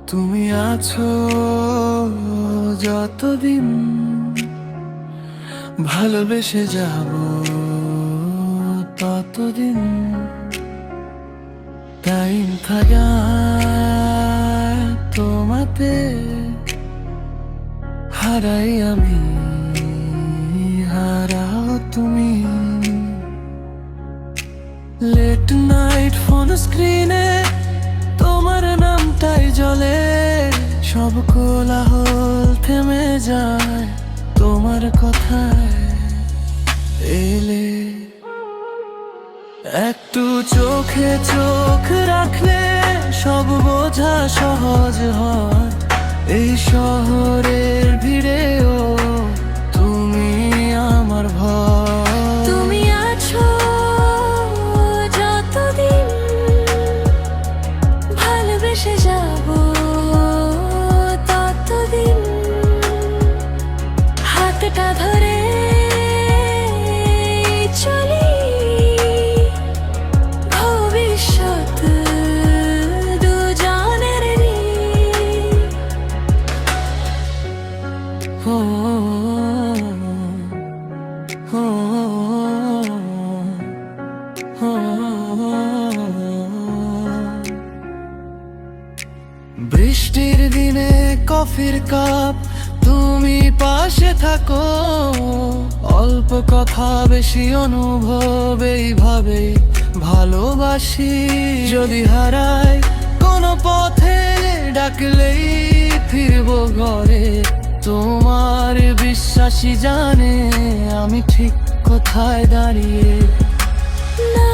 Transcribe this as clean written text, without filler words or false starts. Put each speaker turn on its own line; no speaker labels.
তুমি আছো যতদিন, ভালোবেসে যাব ততদিন। টাইম থাকা তোমাতে, হারাই আমি, হারাও তুমি। লেট নাইট ফোন স্ক্রিনে তোমার নামটাই জ্বলে, সব কোলাহল থেমে যায় তোমার কথায় এলে। একটু চোখে চোখ রাখলে সব বোঝা সহজ হয়। এই শহরের ভিড়েও তুমি আমার ভয়।
তুমি আছো যতদিন, ভালোবেসে যাব ততদিন। হাতটা ধরে চলি, ভবিষ্যৎ দুজনেরই।
ও, ও, ও, বৃষ্টির দিনে কফির কাপ তুমি পাশে থাকো। অল্প কথা বেশি অনুভব, এইভাবে ভালোবাসি। যদি হারাই কোনো পথে ডাকলেই ফিরবো ঘরে। তোমার বিশ্বাসী জানে আমি ঠিক কোথায় দাঁড়িয়ে।
না